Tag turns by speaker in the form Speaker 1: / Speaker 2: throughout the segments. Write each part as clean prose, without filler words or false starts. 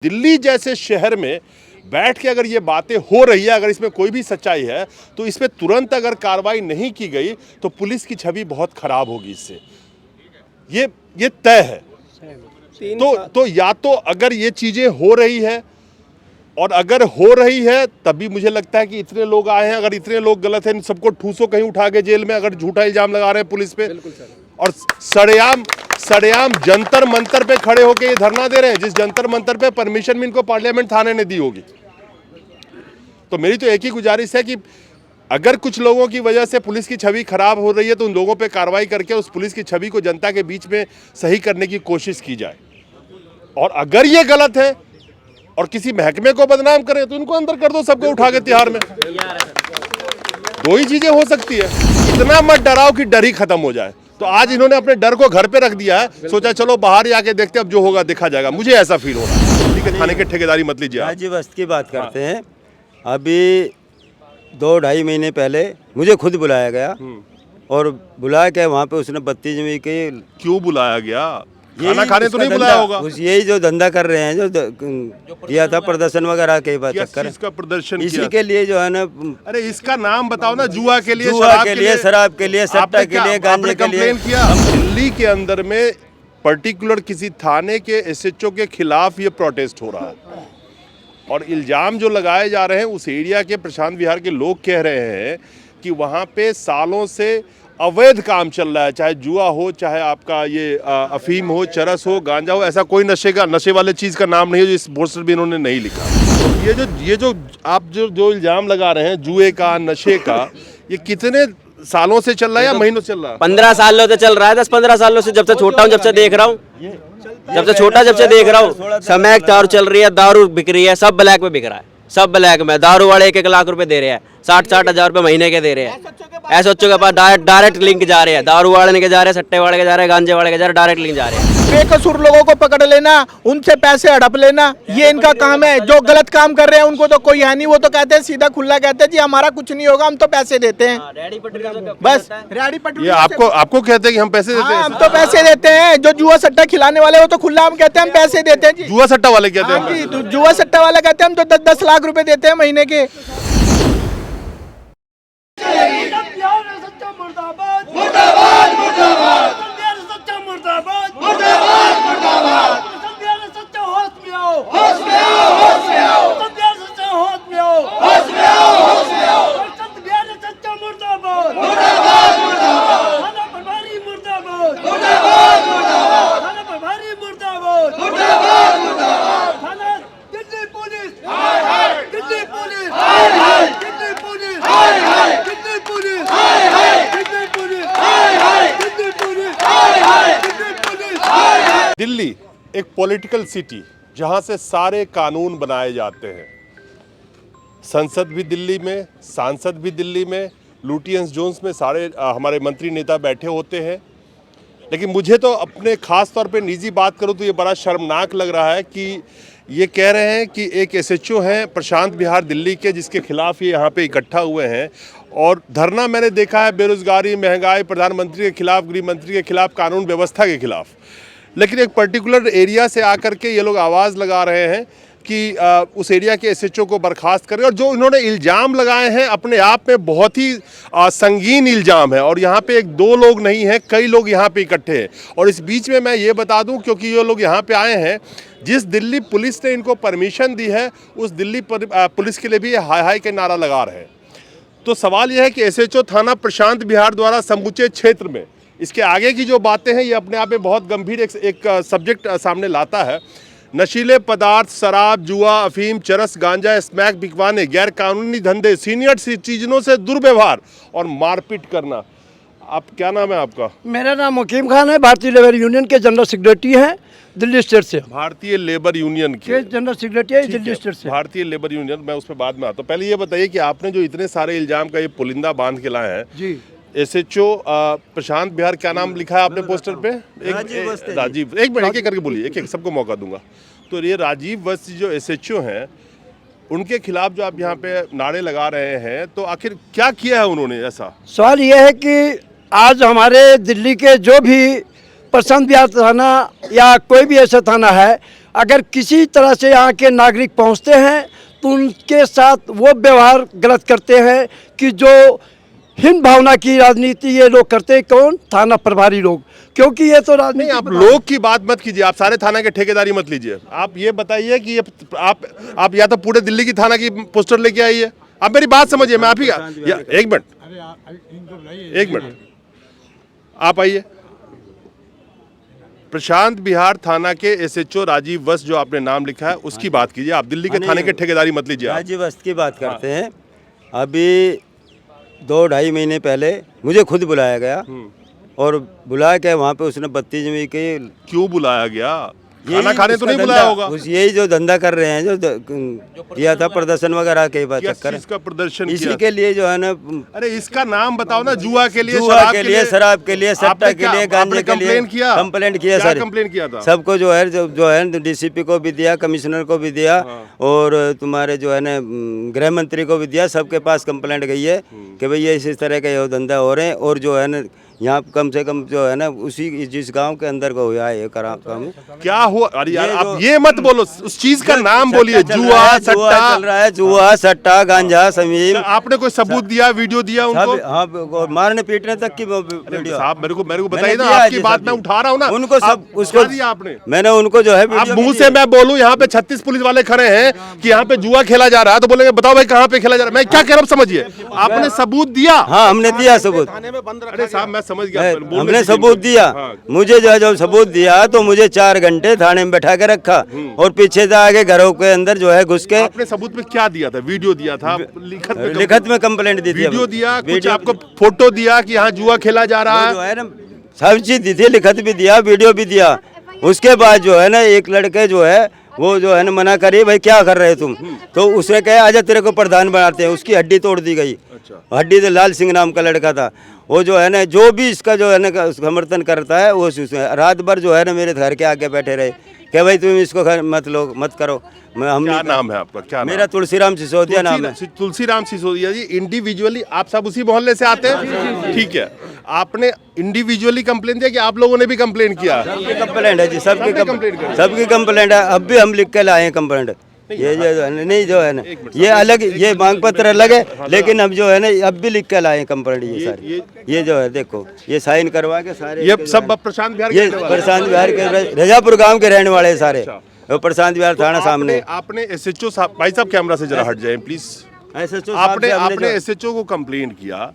Speaker 1: दिल्ली जैसे शहर में बैठ के अगर ये बातें हो रही है, अगर इसमें कोई भी सच्चाई है तो इस पे तुरंत अगर कार्रवाई नहीं की गई तो पुलिस की छवि बहुत खराब होगी। इससे ये तय है। तो या तो अगर ये चीजें हो रही है और अगर हो रही है तभी मुझे लगता है कि इतने लोग आए हैं। अगर इतने लोग गलत हैं, इन सबको ठूसो कहीं उठा के जेल में, अगर झूठा इल्जाम लगा रहे हैं पुलिस पे और सरेआम जंतर मंतर पे खड़े होकर ये धरना दे रहे हैं, जिस जंतर मंतर पे परमिशन भी इनको पार्लियामेंट थाने ने दी होगी। तो मेरी तो एक ही गुजारिश है कि अगर कुछ लोगों की वजह से पुलिस की छवि खराब हो रही है तो उन लोगों पे कार्रवाई करके उस पुलिस की छवि को जनता के बीच में सही करने की कोशिश की जाए। और अगर ये गलत है और किसी महकमे को बदनाम करें तो इनको अंदर कर दो, सबको उठा के तिहाड़ में। दो ही चीजें हो सकती है। इतना मत डराओ कि डर ही खत्म हो जाए। तो आज इन्होंने अपने डर को घर पे रख दिया है, सोचा चलो बाहर ही आके देखते अब जो होगा देखा जाएगा। मुझे ऐसा फील हो रहा है। ठीक है, थाने के ठेकेदारी मत लीजिए।
Speaker 2: राजीव वस्त की बात करते हैं। अभी 2-2.5 महीने पहले मुझे खुद बुलाया गया और बुलाया क्या वहाँ पे उसने बदतमीजी की।
Speaker 1: क्यों बुलाया गया? खाना खाने तो नहीं बुलाया होगा।
Speaker 2: यही जो धंधा कर रहे हैं, जो किया था प्रदर्शन वगैरह के बात चक्कर,
Speaker 1: इसका प्रदर्शन
Speaker 2: इसी के लिए जो है ना।
Speaker 1: अरे इसका नाम बताओ ना। जुआ के लिए,
Speaker 2: शराब के लिए, सट्टा के लिए, गांजे के लिए।
Speaker 1: दिल्ली के अंदर में पर्टिकुलर किसी थाने के एसएचओ के खिलाफ ये प्रोटेस्ट हो रहा है और इल्जाम जो लगाए जा रहे हैं उस एरिया के प्रशांत विहार के लोग कह रहे हैं कि वहाँ पे सालों से अवैध काम चल रहा है, चाहे जुआ हो, चाहे आपका ये अफीम हो, चरस हो, गांजा हो। ऐसा कोई नशे वाले चीज़ का नाम नहीं है जो इस पोस्टर भी इन्होंने नहीं लिखा। तो ये जो आप जो इल्जाम लगा रहे हैं जुए का, नशे का, ये कितने सालों से चल रहा है या महीनों से चल रहा है?
Speaker 3: 15 सालों से चल रहा है। 10-15 सालों से, जब से छोटा हूँ, जब से देख रहा हूँ, जब से देख रहा हूँ। समय दारू चल रही है, दारू बिक रही है, सब ब्लैक में बिक रहा है, सब ब्लैक में। दारू वाले 1-1 लाख रुपए दे रहे हैं, 60-60 हजार रुपए महीने के दे रहे हैं। एसएचओ के पास डायरेक्ट लिंक जा रहे हैं, दारू वाले के जा रहे हैं, सट्टे वाले के जा रहे हैं, गांजे वाले के जा रहे हैं, डायरेक्ट लिंक जा रहे हैं।
Speaker 4: बेकसूर लोगों को पकड़ लेना, उनसे पैसे हड़प लेना, ये इनका काम है। जो गलत काम कर रहे हैं उनको तो कोई है नहीं, वो तो कहते हैं सीधा खुला कहते हैं जी हमारा कुछ नहीं होगा, हम तो पैसे देते हैं। बस रेडी पटरी।
Speaker 1: ये आपको कहते हैं कि हम पैसे देते हैं?
Speaker 4: हम तो पैसे देते हैं। जो जुआ सट्टा खिलाने वाले वो तो खुला हम कहते हैं हम पैसे देते हैं जी।
Speaker 1: जुआ सट्टा वाले कहते हैं?
Speaker 4: तो जुआ सट्टा वाले कहते हैं हम तो 10-10 लाख रुपए देते हैं महीने के।
Speaker 1: दिल्ली एक पॉलिटिकल सिटी जहां से सारे कानून बनाए जाते हैं। संसद भी दिल्ली में, सांसद भी दिल्ली में, लुटियंस जोन्स में सारे हमारे मंत्री नेता बैठे होते हैं। लेकिन मुझे तो अपने ख़ास तौर पे निजी बात करूं तो ये बड़ा शर्मनाक लग रहा है कि ये कह रहे हैं कि एक एसएचओ हैं प्रशांत विहार दिल्ली के, जिसके खिलाफ ये यहाँ पे इकट्ठा हुए हैं और धरना मैंने देखा है बेरोजगारी, महंगाई, प्रधानमंत्री के खिलाफ, गृह मंत्री के खिलाफ, कानून व्यवस्था के खिलाफ। लेकिन एक पर्टिकुलर एरिया से आकर के ये लोग आवाज़ लगा रहे हैं कि उस एरिया के एसएचओ को बर्खास्त करें। और जो इन्होंने इल्ज़ाम लगाए हैं अपने आप में बहुत ही संगीन इल्ज़ाम है। और यहाँ पे 1-2 लोग नहीं हैं, कई लोग यहाँ पे इकट्ठे हैं। और इस बीच में मैं ये बता दूं, क्योंकि ये लोग यहाँ पे आए हैं, जिस दिल्ली पुलिस ने इनको परमिशन दी है उस दिल्ली पुलिस के लिए भी हाय हाय के नारा लगा रहे हैं। तो सवाल यह है कि एसएचओ थाना प्रशांत विहार द्वारा समूचे क्षेत्र में इसके आगे की जो बातें हैं ये अपने आप में बहुत गंभीर एक सब्जेक्ट सामने लाता है। नशीले पदार्थ, शराब, जुआ, अफीम, चरस, गांजा, स्मैक बिकवाने, गैर कानूनी धंधे, सीनियर सिटीजनों से दुर्व्यवहार और मारपीट करना। आप क्या नाम है आपका?
Speaker 5: मेरा नाम हकीम खान है, भारतीय लेबर यूनियन के जनरल सेक्रेटरी हैं दिल्ली स्टेट से।
Speaker 1: भारतीय लेबर यूनियन के
Speaker 5: जनरल सेक्रेटरी है दिल्ली स्टेट से।
Speaker 1: भारतीय लेबर यूनियन, मैं उस पर बाद में आता हूँ। पहले ये बताइए कि आपने जो इतने सारे इल्जाम का ये पुलिंदा बांध के लाए हैं
Speaker 5: जी,
Speaker 1: एसएचओ प्रशांत विहार, क्या नाम लिखा है आपने पोस्टर पे? राजीव। एक मिनट, एक करके बोलिए, एक सबको मौका दूंगा। तो ये राजीव वस्त जो एसएचओ हैं उनके खिलाफ जो आप यहाँ पे नारे लगा रहे हैं, तो आखिर क्या किया है उन्होंने ऐसा?
Speaker 5: सवाल ये है कि आज हमारे दिल्ली के जो भी प्रशांत विहार थाना या कोई भी ऐसा थाना है अगर किसी तरह से यहाँ के नागरिक पहुँचते हैं तो उनके साथ वो व्यवहार गलत करते हैं कि जो हिंद भावना की राजनीति ये लोग करते हैं। कौन? थाना प्रभारी लोग, क्योंकि ये तो
Speaker 1: नहीं,
Speaker 5: राजनीति
Speaker 1: आप लोग की बात मत कीजिए, आप सारे थाना के ठेकेदारी मत लीजिए। आप ये बताइए कि ये आप या तो पूरे दिल्ली की थाना की पोस्टर लेके आइए। आप मेरी बात समझिए, मैं आप ही एक मिनट आप आइए। प्रशांत विहार थाना के एसएचओ राजीव वस्त जो आपने नाम लिखा है उसकी बात कीजिए। आप दिल्ली के थाने के ठेकेदारी मत लीजिए।
Speaker 2: राजीव वस्त की बात करते हैं। अभी 2-2.5 महीने पहले मुझे खुद बुलाया गया और बुला के वहाँ पे उसने बदतमीजी की।
Speaker 1: क्यों बुलाया गया? खाना
Speaker 2: यही
Speaker 1: खाने तो
Speaker 2: उसका
Speaker 1: नहीं
Speaker 2: धंधा-
Speaker 1: बुलाया होगा।
Speaker 2: यही जो धंधा कर रहे हैं, जो किया था प्रदर्शन वगैरह के बाद
Speaker 1: किस
Speaker 2: चक्कर,
Speaker 1: चीज का प्रदर्शन
Speaker 2: इसी
Speaker 1: किया?
Speaker 2: के लिए जो है ना,
Speaker 1: अरे इसका नाम बताओ ना। जुआ के लिए,
Speaker 2: जुआ
Speaker 1: शराब
Speaker 2: के लिए, शराब के लिए, सट्टा
Speaker 1: आपने
Speaker 2: के लिए,
Speaker 1: क्या-
Speaker 2: गांजे
Speaker 1: आपने
Speaker 2: के लिए
Speaker 1: कंप्लेन किया?
Speaker 2: कंप्लेंट किया
Speaker 1: क्या
Speaker 2: सर।
Speaker 1: कंप्लेन किया था?
Speaker 2: सबको जो है डीसीपी को भी दिया, कमिश्नर को भी दिया और तुम्हारे जो है ना गृह मंत्री को भी दिया। सबके पास कंप्लेंट गई है कि भाई ये इस तरह का ये धंधा हो रहे हैं। और जो है ना यहाँ कम से कम जो है ना उसी जिस गांव के अंदर को हुआ है ये काम।
Speaker 1: क्या हुआ? अरे यार
Speaker 2: ये
Speaker 1: आप
Speaker 2: जो-
Speaker 1: ये मत बोलो, उस चीज का नाम बोलिए।
Speaker 2: चल
Speaker 1: जुआ,
Speaker 2: रहा है,
Speaker 1: सट्टा
Speaker 2: चल रहा है, जुआ, सट्टा, गांजा, समीम,
Speaker 1: आपने कोई सबूत दिया, वीडियो दिया उनको?
Speaker 2: सब। हाँ, और मारने पीटने तक की
Speaker 1: अरे
Speaker 2: वीडियो।
Speaker 1: साहब मेरे को बताइए
Speaker 2: मैंने
Speaker 1: ना।
Speaker 2: दिया है
Speaker 1: आपकी
Speaker 2: जी
Speaker 1: बात
Speaker 2: सब
Speaker 1: मैं
Speaker 2: जी।
Speaker 1: उठा रहा हूँ ना।
Speaker 2: उनको सब
Speaker 1: आप-
Speaker 2: उसको
Speaker 1: क्या दिया आपने?
Speaker 2: मैंने उनको जो है
Speaker 1: आप
Speaker 2: वीडियो
Speaker 1: मुंह
Speaker 2: भी
Speaker 1: से
Speaker 2: दिया।
Speaker 1: मैं बोलूं यहाँ पे 36 पुलिस वाले खड़े हैं कि यहाँ पे जुआ खेला जा रहा है, तो बोलेंगे बताओ भाई कहाँ पे खेला जा रहा है। मैं क्या कह रहा हूँ समझिए। आपने सबूत दिया?
Speaker 2: हाँ, हमने दिया सबूत।
Speaker 1: अरे साहब मैं समझ गया। बोलने
Speaker 2: हमने
Speaker 1: दीजिए
Speaker 2: सबूत
Speaker 1: इनको।
Speaker 2: दिया।
Speaker 1: हाँ।
Speaker 2: मुझे जो है जब सबूत दिया तो मुझे 4 घंटे थाने में बैठा के रखा और पीछे से आगे घरों के अंदर जो है घुस के
Speaker 1: आपने सबूत में क्या दिया था? वीडियो दिया था?
Speaker 2: लिखत में कंप्लेंट दी थी।
Speaker 1: वीडियो दिया, कुछ
Speaker 2: वीडियो-
Speaker 1: आपको फोटो दिया कि यहाँ जुआ खेला जा रहा
Speaker 2: वो जो
Speaker 1: है?
Speaker 2: है ना सब चीज दी थी, लिखत भी दिया, वीडियो भी दिया। उसके बाद जो है ना एक लड़के जो है वो जो है ना मना करिए भाई क्या कर रहे तुम, तो उसने कहा आजा तेरे को प्रधान बनाते हैं। उसकी हड्डी तोड़ दी गई। हड्डी तो लाल सिंह नाम का लड़का था। वो जो है ना जो भी इसका जो है ना समर्थन करता है वो रात भर जो है ना मेरे घर के आगे बैठे रहे कि भाई तुम इसको मत करो।
Speaker 1: क्या नाम है आपका? क्या
Speaker 2: मेरा तुलसीराम सिसोदिया नाम है।
Speaker 1: तुलसीराम सिसोदिया जी। इंडिविजुअली आप सब उसी मोहल्ले से आते हैं? ठीक है। आपने इंडिविजुअली कंप्लेन दिया कि आप लोगों ने भी कंप्लेन किया?
Speaker 2: सबकी कंप्लेंट है जी,
Speaker 1: सबने complaint करी।
Speaker 2: सबकी कंप्लेंट है। अब भी हम लिख के लाए हैं कंप्लेंट। ये जो नहीं जो है ना ये अलग, ये मांग पत्र अलग है, लेकिन अब जो है ना अब भी लिख के लाए हैं कंप्लेंट। ये सारी ये जो है देखो ये साइन करवा के सारे
Speaker 1: ये सब प्रशांत बिहार
Speaker 2: ये प्रशांत बिहार के रजापुर गांव के रहने वाले सारे। वो प्रशांत बिहार थाना सामने।
Speaker 1: आपने एसएचओ साहब, भाई साहब कैमरा से जरा हट जाए प्लीज।
Speaker 2: SHO साहब
Speaker 1: आपने
Speaker 2: से हमने
Speaker 1: आपने
Speaker 2: जो-
Speaker 1: एसएचओ को कंप्लेंट किया।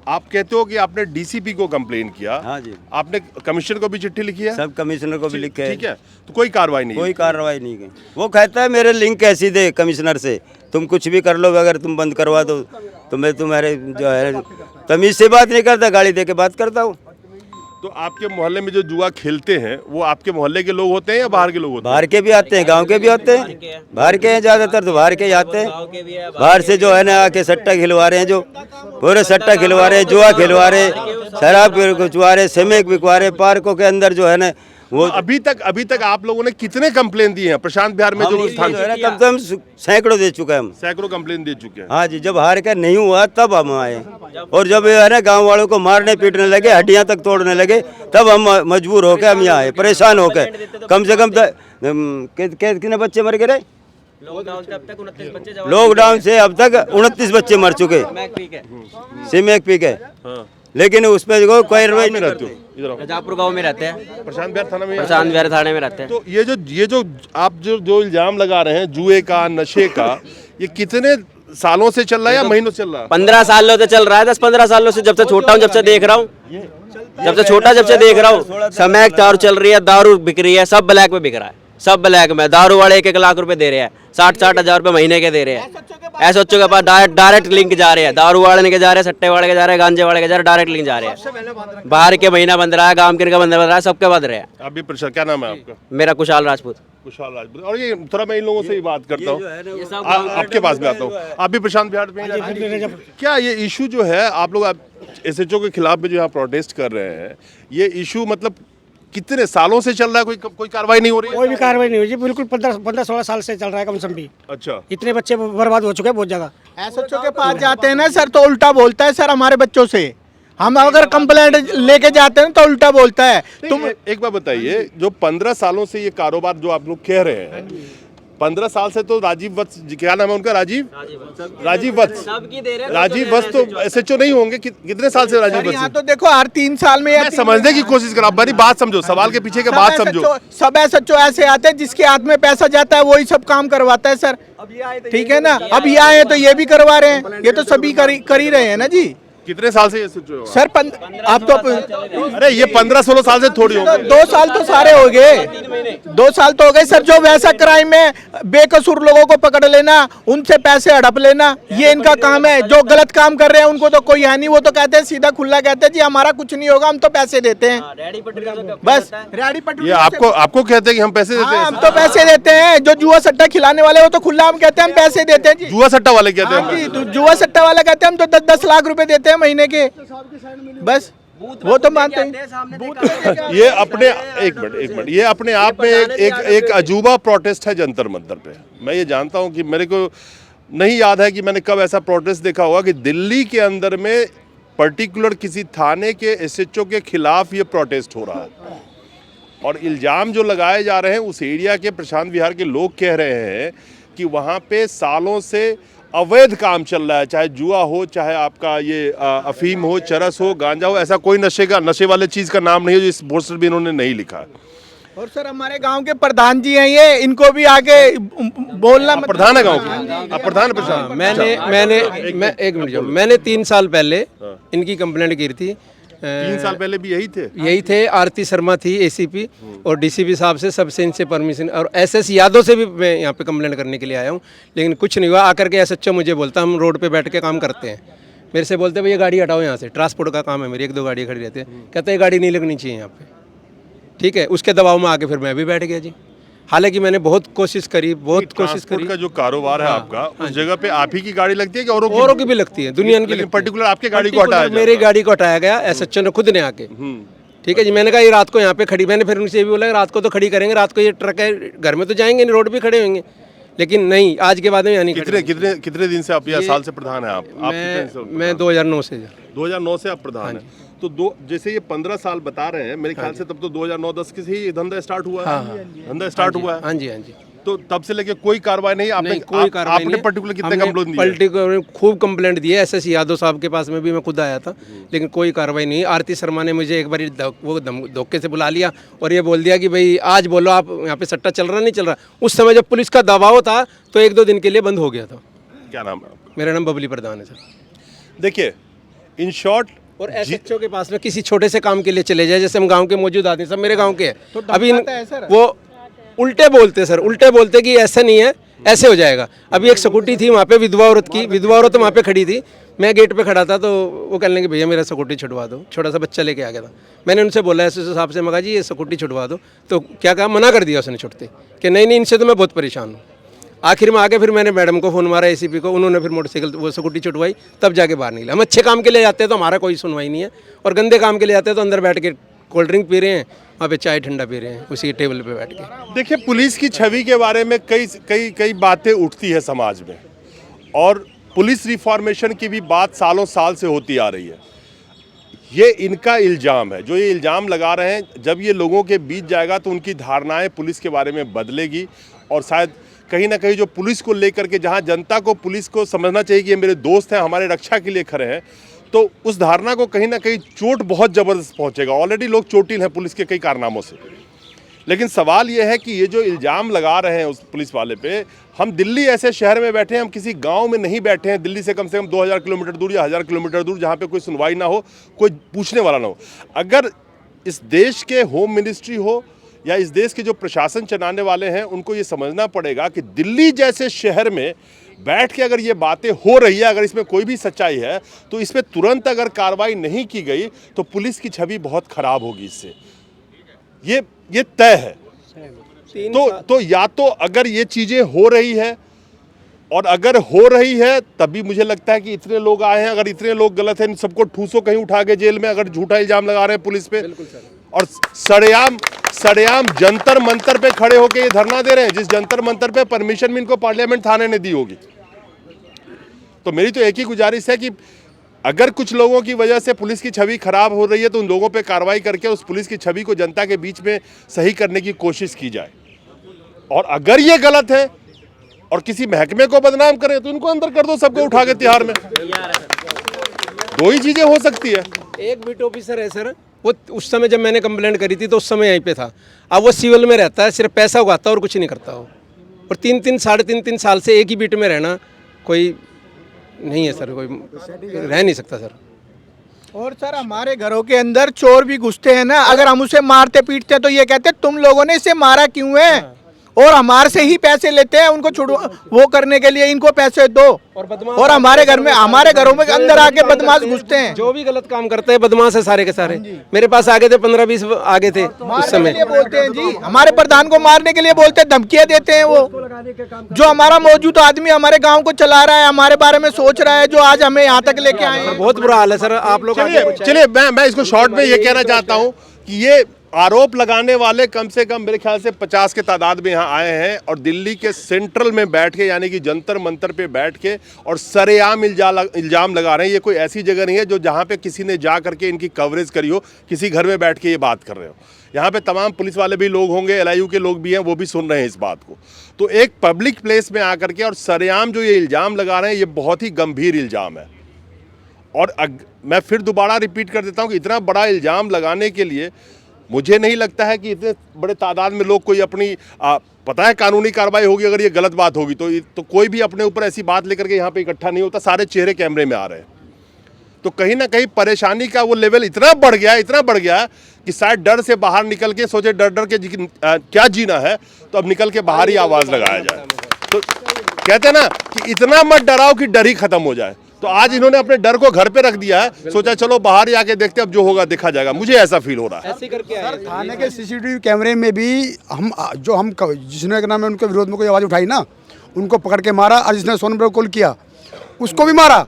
Speaker 1: आप कहते हो कि आपने डीसीपी को कंप्लेन किया।
Speaker 2: हाँ जी।
Speaker 1: आपने कमिश्नर को भी चिट्ठी लिखी है?
Speaker 2: सब कमिश्नर को भी लिखे
Speaker 1: ठीक है, तो कोई कार्रवाई नहीं?
Speaker 2: कोई कार्रवाई नहीं की। वो कहता है मेरे लिंक कैसी दे कमिश्नर से, तुम कुछ भी कर लो, अगर तुम बंद करवा दो तो मैं तुम्हारे जो है तमीज से बात नहीं करता, गाली दे के बात करता हूँ।
Speaker 1: तो आपके मोहल्ले में जो जुआ खेलते हैं वो आपके मोहल्ले के लोग होते हैं या बाहर के लोग होते हैं?
Speaker 2: बाहर के भी आते हैं, गांव के भी आते हैं। बाहर के हैं ज़्यादातर, तो बाहर के ही आते हैं। बाहर से जो है ना आके सट्टा खिलवा रहे हैं, जो पूरे सट्टा खिलवा रहे हैं, जुआ खिलवा रहे, शराब खिलवा रहे, सेमेक बिकवा रहे, पार्कों के अंदर जो है ना वो।
Speaker 1: अभी तक आप लोगों ने कितने कंप्लेन दिए हैं प्रशांत बिहार में?
Speaker 2: हम
Speaker 1: जो स्थान
Speaker 2: जो है ना कम से कम सैकड़ों दे चुके हैं हम।
Speaker 1: सैकड़ों कंप्लेन दे चुके हैं।
Speaker 2: हाँ जी, जब हार कर नहीं हुआ तब हम आए, और जब ये है ना गाँव वालों को मारने पीटने लगे, हड्डियाँ तक तोड़ने लगे, तब हम मजबूर होकर हम यहाँ आए, परेशान होकर। कम से कम कितने बच्चे मर गए? लॉकडाउन से अब तक 29 बच्चे मर चुके सिमेक पी के। लेकिन उस पर कोई कार्रवाई नहीं
Speaker 1: रहते
Speaker 2: करते।
Speaker 1: हो? इधर आओ।
Speaker 3: रजापुर गांव में रहते हैं,
Speaker 1: प्रशांत बिहार थाना में?
Speaker 3: प्रशांत बिहार थाने में रहते हैं।
Speaker 1: तो ये जो आप जो इल्जाम लगा रहे हैं जुए का, नशे का, ये कितने सालों से चल रहा है या महीनों से चल रहा है?
Speaker 3: 15 सालों से चल रहा है, 10-15 सालों से, जब से छोटा हूँ, जब से देख रहा हूँ, जब से देख रहा हूँ। समैक दारू चल रही है, दारू बिक रही है, सब ब्लैक में बिक रहा है, सब ब्लैक में। दारू वाले 1-1 लाख रुपए दे रहे हैं, 60-60 हजार रुपए महीने के दे रहे हैं। एसएचओ के पास डायरेक्ट लिंक जा रहे हैं, दारू वाले के जा रहे हैं, सट्टे वाले के जा रहे हैं, गांजे वाले के जा रहे हैं, डायरेक्ट लिंक जा रहे हैं। बाहर के महीना बंद रहा है, गांव के बंद रहा है, सबके बंद रहे हैं।
Speaker 1: अभी प्रशांत, क्या नाम है आपका?
Speaker 3: मेरा कुशाल राजपूत।
Speaker 1: कुशाल राजपूत। और ये थोड़ा मैं इन लोगों से ही बात करता हूँ, आपके पास में आता हूँ। आप भी प्रशांत बिहार में? क्या ये इशू जो है आप लोग एसएचओ के खिलाफ में जो यहाँ प्रोटेस्ट कर रहे हैं, ये इशू मतलब कितने सालों से चल रहा है? कोई कार्रवाई नहीं हो रही है?
Speaker 6: कोई भी कार्रवाई नहीं हुई जी, बिल्कुल 15-16 साल से चल रहा है कम से कम भी।
Speaker 1: अच्छा।
Speaker 6: इतने बच्चे बर्बाद हो चुके हैं बहुत जगह।
Speaker 4: एसएचओ के पास जाते हैं ना सर तो उल्टा बोलता है सर हमारे बच्चों से। हम अगर कंप्लेंट लेके जाते हैं तो उल्टा बोलता है। तुम
Speaker 1: एक बार बताइए, जो 15 सालों से ये कारोबार जो आप लोग कह रहे हैं, 15 साल से तो राजीव वत्स, क्या नाम है उनका, राजीव वत्स, राजीव वत्स तो एसएचओ नहीं होंगे? कितने साल से राजीव वत्स?
Speaker 4: यहाँ तो देखो हर 3 साल में
Speaker 1: मैं समझने की कोशिश कर रहा हूं, मेरी बात समझो, सवाल के पीछे की बात समझो।
Speaker 4: सब एसएचओ ऐसे आते हैं जिसके हाथ में पैसा जाता है वही सब काम करवाता है सर, ठीक है ना। अब ये आए तो ये भी करवा रहे हैं, ये तो सभी कर ही रहे हैं ना जी।
Speaker 1: कितने साल से ये एसएचओ हो
Speaker 4: सर आप तो
Speaker 1: अरे ये 15-16 साल से थोड़ी हो गए।
Speaker 4: 2 साल तो सारे हो गए, 2 साल तो हो गए सर। जो वैसा क्राइम में बेकसूर लोगों को पकड़ लेना, उनसे पैसे हड़प लेना, ये इनका काम है। जो गलत काम कर रहे हैं उनको तो कोई है नहीं, वो तो कहते हैं सीधा खुला कहते हैं जी हमारा कुछ नहीं होगा, हम तो पैसे देते हैं बस। रेडी पटरी
Speaker 1: ये आपको कहते हैं कि हम पैसे देते हैं?
Speaker 4: हम तो पैसे देते हैं। जो जुआ सट्टा खिलाने वाले वो तो खुला हम कहते हैं हम पैसे देते हैं जी।
Speaker 1: जुआ सट्टा वाले कहते
Speaker 4: हाँ जी,
Speaker 1: हैं?
Speaker 4: तो जुआ सट्टा वाला कहते हैं हम तो 10-10 लाख रुपए देते हैं महीने के, बस वो तो मानते हैं।
Speaker 1: ये अपने एक मिनट, ये अपने आप में एक अजूबा प्रोटेस्ट है जंतर मंतर पे। मैं ये जानता हूँ कि मेरे को नहीं याद है कि मैंने कब ऐसा प्रोटेस्ट देखा होगा कि दिल्ली के अंदर में पर्टिकुलर किसी थाने के एसएचओ के खिलाफ ये प्रोटेस्ट हो रहा है, और इल्ज़ाम जो लगाए जा रहे हैं उस एरिया के प्रशांत विहार के लोग कह रहे हैं कि वहाँ पे सालों से अवैध काम चल रहा है, चाहे जुआ हो, चाहे आपका ये अफीम हो, चरस हो, गांजा हो, ऐसा कोई नशे वाले चीज़ का नाम नहीं है जो इस पोस्टर भी इन्होंने नहीं लिखा है।
Speaker 4: और सर हमारे गांव के प्रधान जी हैं ये, इनको भी आगे बोलना मत।
Speaker 1: प्रधान है गांव के? आप प्रधान है? प्रधान
Speaker 7: मैं एक मिनट, मैंने 3 साल पहले इनकी कंप्लेंट की थी।
Speaker 1: 3 साल पहले भी यही थे?
Speaker 7: आरती शर्मा थी एसीपी, और डीसीपी साहब से सबसे इनसे परमिशन, और एसएस यादव से भी मैं यहाँ पे कंप्लेंट करने के लिए आया हूँ, लेकिन कुछ नहीं हुआ। आकर के एसएचओ मुझे बोलता हम रोड पे बैठ के काम करते हैं, मेरे से बोलते भैया गाड़ी हटाओ यहाँ से, ट्रांसपोर्ट का काम है मेरी, 1-2 गाड़ी खड़ी रहती है, कहते हैं गाड़ी नहीं लगनी चाहिए यहाँ पे, ठीक है। उसके दबाव में आके फिर मैं भी बैठ गया जी। हालांकि मैंने बहुत कोशिश करी,
Speaker 1: का जो कारोबार है आपका, उस जगह पे आप ही की गाड़ी लगती है कि
Speaker 7: औरों की भी लगती है, दुनिया की।
Speaker 1: लेकिन पर्टिकुलर आपके गाड़ी को हटाया जाए?
Speaker 7: मेरी गाड़ी को हटाया गया एसएचओ ने खुद ने आके, ठीक है जी। मैंने कहा ये रात को यहाँ पे खड़ी, मैंने फिर उनसे ये भी बोला रात को तो खड़ी करेंगे, रात को ये ट्रक है, घर में तो जाएंगे नहीं, रोड पे खड़े होंगे, लेकिन नहीं, आज के बाद में यानी
Speaker 1: कितने दिन से आप या साल से प्रधान है आप?
Speaker 7: मैं 2009 से
Speaker 1: 2009 से आप प्रधान हैं। तो जैसे ये 15 साल बता रहे हैं, मेरे ख्याल से तब तो 2009-10 के ही धंधा स्टार्ट हुआ है। धंधा स्टार्ट हुआ है।
Speaker 7: हाँ जी, हाँ जी।
Speaker 1: तो तब से लेके कोई कार्रवाई नहीं आपने?
Speaker 7: कोई कार्रवाई नहीं।
Speaker 1: पर्टिकुलर कितने कंप्लेंट दिए?
Speaker 7: पर्टिकुलर खूब कंप्लेंट दिए, एसएस यादव साहब के पास में भी मैं खुद आया था, लेकिन कोई कार्रवाई नहीं। आरती शर्मा ने मुझे एक बार वो धोखे से बुला लिया और ये बोल दिया कि भाई आज बोलो आप यहाँ पे सट्टा चल रहा नहीं चल रहा। उस समय जब पुलिस का दबाव था तो 1-2 दिन के लिए बंद हो गया था।
Speaker 1: क्या नाम है आपका?
Speaker 7: मेरा नाम बबली प्रधान है सर।
Speaker 1: देखिए, इन शॉर्ट,
Speaker 7: और एसएचओ के पास में किसी छोटे से काम के लिए चले जाए, जैसे हम गांव के मौजूद आते हैं, सब मेरे गांव के हैं,
Speaker 4: तो
Speaker 7: अभी
Speaker 4: सर।
Speaker 7: वो उल्टे बोलते सर, उल्टे बोलते कि ऐसा नहीं है, ऐसे हो जाएगा। अभी एक स्कूटी थी वहाँ पे विधवा औरत की, विधवा औरत वहाँ पे खड़ी थी, मैं गेट पे खड़ा था, तो वो कहने लगे भैया मेरा स्कूटी छुड़वा दो, छोटा सा बच्चा लेके आ गया था। मैंने उनसे बोला एसएचओ साहब से, मगा जी ये स्कूटी छुड़वा दो, तो क्या कहा, मना कर दिया उसने छुड़ते, कि नहीं इनसे तो मैं बहुत परेशान हूँ। आखिर में आके फिर मैंने मैडम को फ़ोन मारा, एसीपी को, उन्होंने फिर मोटरसाइकिल वो स्कूटी छुटवाई, तब जाके बाहर निकला। हम अच्छे काम के लिए जाते हैं तो हमारा कोई सुनवाई नहीं है, और गंदे काम के लिए जाते हैं तो अंदर बैठ के कोल्ड ड्रिंक पी रहे हैं, वहाँ पे चाय ठंडा पी रहे हैं उसी टेबल पे बैठ के।
Speaker 1: देखिए, पुलिस की छवि के बारे में कई बातें उठती है समाज में, और पुलिस रिफॉर्मेशन की भी बात सालों साल से होती आ रही है। ये इनका इल्ज़ाम है, जो ये इल्ज़ाम लगा रहे हैं, जब ये लोगों के बीच जाएगा तो उनकी धारणाएं पुलिस के बारे में बदलेगी, और शायद कहीं ना कहीं जो पुलिस को लेकर के, जहां जनता को पुलिस को समझना चाहिए कि ये मेरे दोस्त हैं, हमारे रक्षा के लिए खड़े हैं, तो उस धारणा को कहीं ना कहीं चोट बहुत ज़बरदस्त पहुंचेगा। ऑलरेडी लोग चोटिल हैं पुलिस के कई कारनामों से, लेकिन सवाल ये है कि ये जो इल्ज़ाम लगा रहे हैं उस पुलिस वाले पे, हम दिल्ली ऐसे शहर में बैठे हैं, हम किसी गांव में नहीं बैठे हैं, दिल्ली से कम 2000 किलोमीटर दूर या 1000 किलोमीटर दूर, जहाँ पे कोई सुनवाई ना हो, कोई पूछने वाला ना हो। अगर इस देश के होम मिनिस्ट्री हो या इस देश के जो प्रशासन चलाने वाले हैं, उनको ये समझना पड़ेगा कि दिल्ली जैसे शहर में बैठ के अगर ये बातें हो रही है, अगर इसमें कोई भी सच्चाई है, तो इस पर तुरंत अगर कार्रवाई नहीं की गई तो पुलिस की छवि बहुत खराब होगी। इससे ये तय है। तो या तो अगर ये चीज़ें हो रही है, और अगर हो रही है तभी मुझे लगता है कि इतने लोग आए हैं, अगर इतने लोग गलत हैं, इन सबको ठूसो कहीं उठा के जेल में, अगर झूठा इल्जाम लगा रहे हैं पुलिस पे, और सरेआम जंतर मंतर पे खड़े होकर ये धरना दे रहे हैं, जिस जंतर मंतर पे परमिशन भी इनको पार्लियामेंट थाने ने दी होगी। तो मेरी तो एक ही गुजारिश है कि अगर कुछ लोगों की वजह से पुलिस की छवि खराब हो रही है तो उन लोगों पे कार्रवाई करके उस पुलिस की छवि को जनता के बीच में सही करने की कोशिश की जाए। और अगर ये गलत है और किसी महकमे को बदनाम करें तो इनको अंदर कर दो, सबको उठा के तिहाड़ में। दो ही चीजें हो सकती है।
Speaker 7: एक बीट ऑफिसर है सर, वो उस समय जब मैंने कंप्लेंट करी थी तो उस समय यहीं पे था। अब वो सिविल में रहता है, सिर्फ पैसा उगाता है और कुछ नहीं करता हो। और 3-3 साढ़े 3 साल से एक ही बीट में रहना कोई नहीं है सर, कोई रह नहीं सकता सर।
Speaker 4: और सर हमारे घरों के अंदर चोर भी घुसते हैं ना, अगर हम उसे मारते पीटते हैं तो ये कहते हैं तुम लोगों ने इसे मारा क्यों है, और हमारे से ही पैसे लेते हैं उनको छुड़वा वो करने के लिए, इनको पैसे दो। और हमारे घर में, हमारे घरों में अंदर आके बदमाश घुसते हैं।
Speaker 7: जो भी गलत काम करते हैं बदमाश है सारे के सारे। मेरे पास आगे थे 15-20 आगे थे उस समय।
Speaker 4: बोलते हैं जी, हमारे प्रधान को मारने के लिए बोलते हैं, धमकियां देते हैं वो। जो हमारा मौजूद आदमी हमारे गाँव को चला रहा है, हमारे बारे में सोच रहा है, जो आज हमें यहाँ तक लेके आए हैं।
Speaker 7: बहुत बुरा हाल है सर। आप लोग
Speaker 1: चलिए मैं इसको शॉर्ट में ये कहना चाहता हूँ कि ये आरोप लगाने वाले कम से कम मेरे ख्याल से 50 के तादाद में यहाँ आए हैं और दिल्ली के सेंट्रल में बैठ के, यानी कि जंतर मंतर पे बैठ के और सरेआम इल्जाम लगा रहे हैं। ये कोई ऐसी जगह नहीं है जो जहाँ पे किसी ने जा करके इनकी कवरेज करी हो, किसी घर में बैठ के ये बात कर रहे हो। यहाँ पे तमाम पुलिस वाले भी लोग होंगे, LIU के लोग भी हैं, वो भी सुन रहे हैं इस बात को। तो एक पब्लिक प्लेस में आकर के और सरेआम जो ये इल्ज़ाम लगा रहे हैं, ये बहुत ही गंभीर इल्ज़ाम है। और मैं फिर दोबारा रिपीट कर देता हूँ कि इतना बड़ा इल्ज़ाम लगाने के लिए मुझे नहीं लगता है कि इतने बड़े तादाद में लोग कोई अपनी पता है कानूनी कार्रवाई होगी अगर ये गलत बात होगी तो कोई भी अपने ऊपर ऐसी बात लेकर के यहाँ पे इकट्ठा नहीं होता। सारे चेहरे कैमरे में आ रहे हैं, तो कहीं ना कहीं परेशानी का वो लेवल इतना बढ़ गया कि शायद डर से बाहर निकल के सोचे डर के क्या जीना है, तो अब निकल के बाहर ही आवाज़ लगाया जाए। तो कहते हैं ना कि इतना मत डराओ कि डर ही खत्म हो जाए। तो आज इन्होंने अपने डर को घर पे रख दिया है, सोचा चलो बाहर ही आके देखते अब जो होगा देखा जाएगा। मुझे ऐसा फील हो रहा है।
Speaker 7: ऐसे करके आए थे।
Speaker 8: थाने के CCTV कैमरे में भी हम जिसने क्या नाम है उनके विरोध में कोई आवाज़ उठाई ना, उनको पकड़ के मारा। और जिसने सोनभद्र को कॉल किया उसको भी मारा।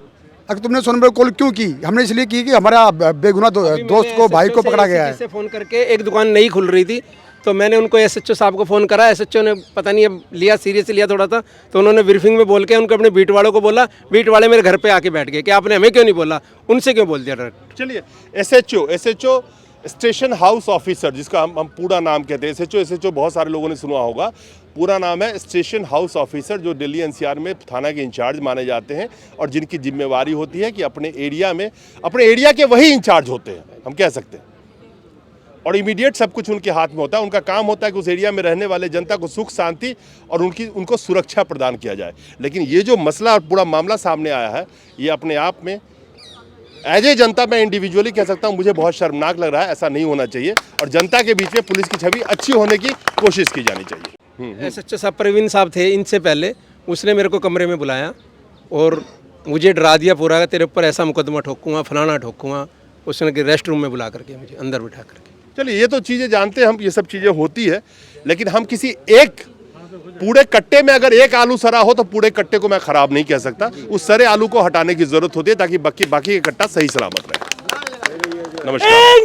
Speaker 8: अगर तुमने सोनभद्र को कॉल क्यों की? हमने इसलिए की कि हमारा बेगुनाह दोस्त को, भाई को पकड़ा गया है।
Speaker 7: फ़ोन करके एक दुकान नहीं खुल रही थी तो मैंने उनको SHO साहब को फ़ोन करा। SHO ने पता नहीं अब लिया, सीरियस लिया थोड़ा सा, तो उन्होंने ब्रीफिंग में बोल के उनको अपने बीट वालों को बोला। बीट वाले मेरे घर पे आके बैठ गए कि आपने हमें क्यों नहीं बोला, उनसे क्यों बोल दिया डायरेक्ट।
Speaker 1: चलिए SHO स्टेशन हाउस ऑफिसर, जिसका हम पूरा नाम कहते हैं। SHO बहुत सारे लोगों ने सुना होगा। पूरा नाम है स्टेशन हाउस ऑफिसर, जो दिल्ली NCR में थाना के इंचार्ज माने जाते हैं और जिनकी जिम्मेवारी होती है कि अपने एरिया के वही इंचार्ज होते हैं, हम कह सकते हैं। और इमीडिएट सब कुछ उनके हाथ में होता है। उनका काम होता है कि उस एरिया में रहने वाले जनता को सुख शांति और उनको सुरक्षा प्रदान किया जाए। लेकिन ये जो मसला और पूरा मामला सामने आया है, ये अपने आप में एज ए जनता मैं इंडिविजुअली कह सकता हूँ मुझे बहुत शर्मनाक लग रहा है। ऐसा नहीं होना चाहिए और जनता के बीच में पुलिस की छवि अच्छी होने की कोशिश की जानी चाहिए।
Speaker 7: SHO साहब प्रवीण साहब थे, इनसे पहले उसने मेरे को कमरे में बुलाया और मुझे डरा दिया पूरा, तेरे ऊपर ऐसा मुकदमा ठोकूंगा, फलाना ठोकूंगा। उसने रेस्ट रूम में बुला करके मुझे अंदर बिठा करके।
Speaker 1: चलिए ये तो चीज़ें जानते हैं हम, ये सब चीज़ें होती है। लेकिन हम किसी एक पूरे कट्टे में अगर एक आलू सरा हो तो पूरे कट्टे को मैं खराब नहीं कह सकता। उस सरे आलू को हटाने की जरूरत होती है ताकि बाकी का कट्टा सही सलामत रहे। नमस्कार।